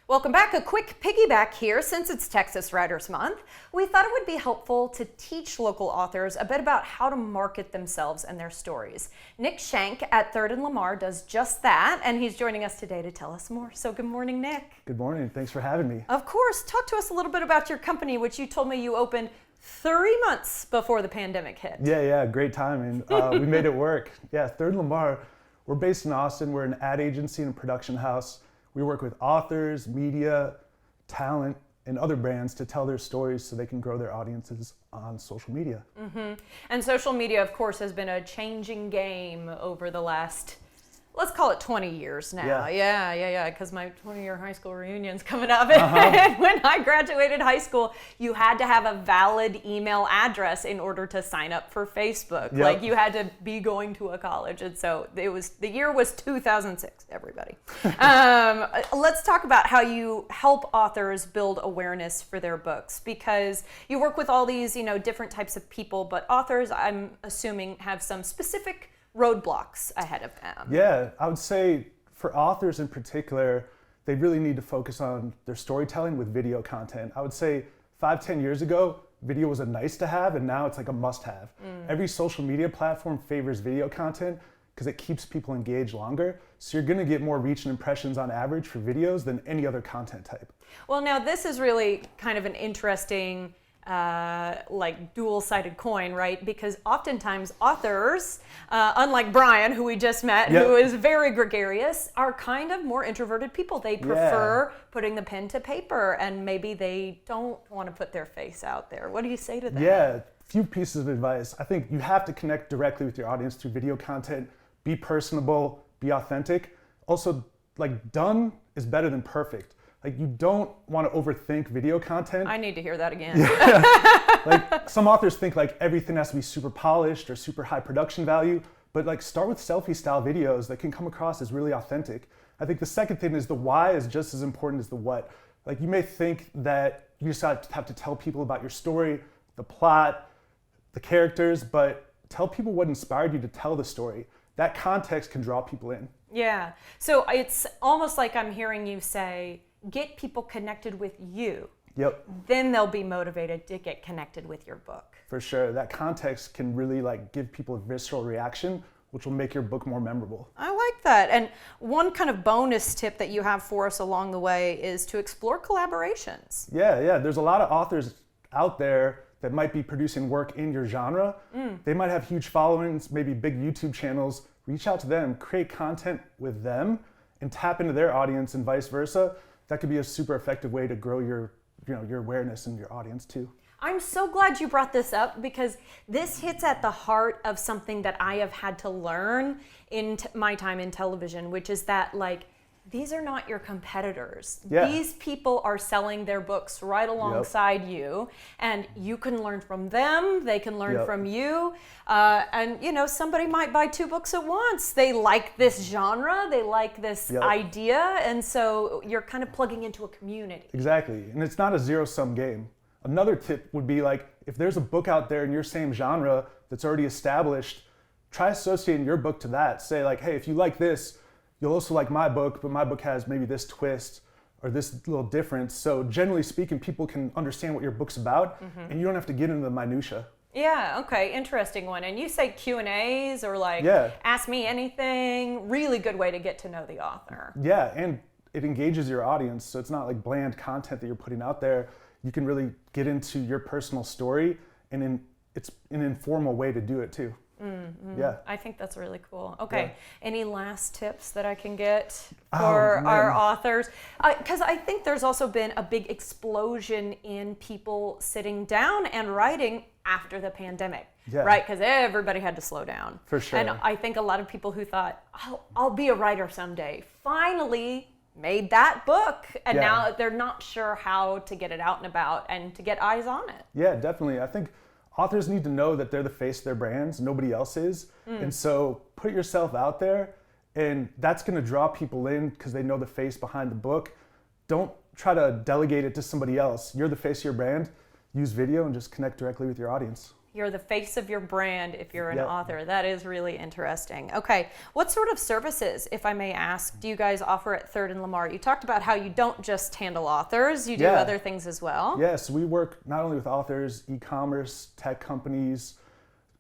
Welcome back. A quick piggyback here. Since it's Texas Writers Month, we thought it would be helpful to teach local authors a bit about how to market themselves and their stories. Nick Schenck at 3rd and Lamar does just that, and he's joining us today to tell us more. So good morning, Nick. Good morning. Thanks for having me. Of course. Talk to us a little bit about your company, which you told me you opened 3 months before the pandemic hit. Yeah, great timing. We made it work. Yeah, 3rd and Lamar, we're based in Austin. We're an ad agency and a production house. We work with authors, media, talent, and other brands to tell their stories so they can grow their audiences on social media. Mm-hmm. And social media, of course, has been a changing game over the last, let's call it 20 years now. Yeah, because my 20-year high school reunion's coming up. And when I graduated high school, you had to have a valid email address in order to sign up for Facebook. Yep. Like you had to be going to a college. And so the year was 2006, everybody. Let's talk about how you help authors build awareness for their books, because you work with all these, different types of people, but authors, I'm assuming, have some specific roadblocks ahead of them. Yeah, I would say for authors in particular, they really need to focus on their storytelling with video content. I would say 5-10 years ago, video was a nice to have, and now it's like a must have. Every social media platform favors video content because it keeps people engaged longer. So you're gonna get more reach and impressions on average for videos than any other content type. Well, now this is really kind of an interesting dual-sided coin, right? Because oftentimes authors, unlike Brian, who we just met, who is very gregarious, are kind of more introverted people. They prefer putting the pen to paper, and maybe they don't want to put their face out there. What do you say to that? Yeah, few pieces of advice. I think you have to connect directly with your audience through video content, be personable, be authentic. Also, done is better than perfect. You don't want to overthink video content. I need to hear that again. Some authors think everything has to be super polished or super high production value, but start with selfie style videos that can come across as really authentic. I think the second thing is the why is just as important as the what. You may think that you just have to tell people about your story, the plot, the characters, but tell people what inspired you to tell the story. That context can draw people in. Yeah, so it's almost like I'm hearing you say, get people connected with you. Yep. Then they'll be motivated to get connected with your book. For sure. That context can really give people a visceral reaction, which will make your book more memorable. I like that. And one kind of bonus tip that you have for us along the way is to explore collaborations. Yeah. There's a lot of authors out there that might be producing work in your genre. They might have huge followings, maybe big YouTube channels. Reach out to them, create content with them, and tap into their audience and vice versa. That could be a super effective way to grow your awareness and your audience too. I'm so glad you brought this up, because this hits at the heart of something that I have had to learn in my time in television, which is that these are not your competitors. Yeah. These people are selling their books right alongside you, and you can learn from them. They can learn from you. And somebody might buy 2 books at once. They like this genre, they like this idea, and so you're kind of plugging into a community. Exactly, and it's not a zero-sum game. Another tip would be if there's a book out there in your same genre that's already established, try associating your book to that. Say hey, if you like this, you'll also like my book, but my book has maybe this twist or this little difference. So generally speaking, people can understand what your book's about, and you don't have to get into the minutia. Yeah, okay, interesting one. And you say Q&As or ask me anything, really good way to get to know the author. Yeah, and it engages your audience, so it's not bland content that you're putting out there. You can really get into your personal story, and it's an informal way to do it too. Yeah, I think that's really cool. Okay, any last tips that I can get for our authors? Because I think there's also been a big explosion in people sitting down and writing after the pandemic, right? Because everybody had to slow down. For sure. And I think a lot of people who thought, I'll be a writer someday, finally made that book, and now they're not sure how to get it out and about and to get eyes on it. Yeah, definitely. I think authors need to know that they're the face of their brands, nobody else is. And so put yourself out there, and that's gonna draw people in because they know the face behind the book. Don't try to delegate it to somebody else. You're the face of your brand. Use video and just connect directly with your audience. You're the face of your brand if you're an Yep. author. That is really interesting. Okay, what sort of services, if I may ask, do you guys offer at Third and Lamar? You talked about how you don't just handle authors, you do Yeah. other things as well. Yes, we work not only with authors, e-commerce, tech companies,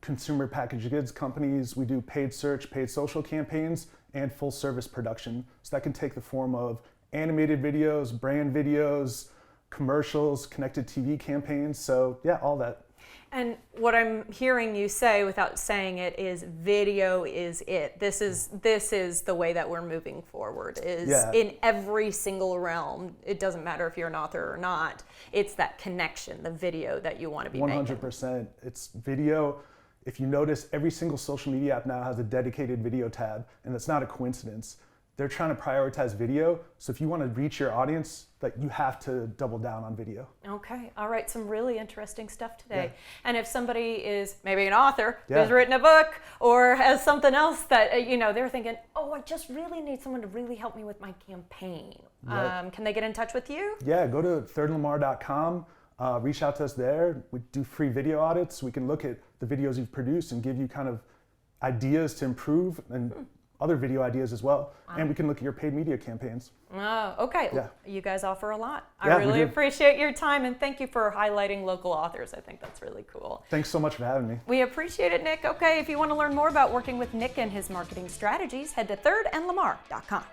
consumer packaged goods companies. We do paid search, paid social campaigns, and full service production. So that can take the form of animated videos, brand videos, commercials, connected TV campaigns. So yeah, all that. And what I'm hearing you say without saying it is video is it. This is the way that we're moving forward, is Yeah. in every single realm. It doesn't matter if you're an author or not. It's that connection, the video that you want to be making. 100%. It's video. If you notice, every single social media app now has a dedicated video tab, and that's not a coincidence. They're trying to prioritize video. So if you want to reach your audience, like, you have to double down on video. Okay, all right, some really interesting stuff today. Yeah. And if somebody is maybe an author Yeah. who's written a book or has something else that, they're thinking, oh, I just really need someone to really help me with my campaign. Right. Can they get in touch with you? Yeah, go to thirdandlamar.com, reach out to us there. We do free video audits. We can look at the videos you've produced and give you kind of ideas to improve and other video ideas as well. And we can look at your paid media campaigns. Oh, okay. Yeah. You guys offer a lot. I Yeah, we really do. appreciate your time, and thank you for highlighting local authors. I think that's really cool. Thanks so much for having me. We appreciate it, Nick. Okay, if you want to learn more about working with Nick and his marketing strategies, head to thirdandlamar.com.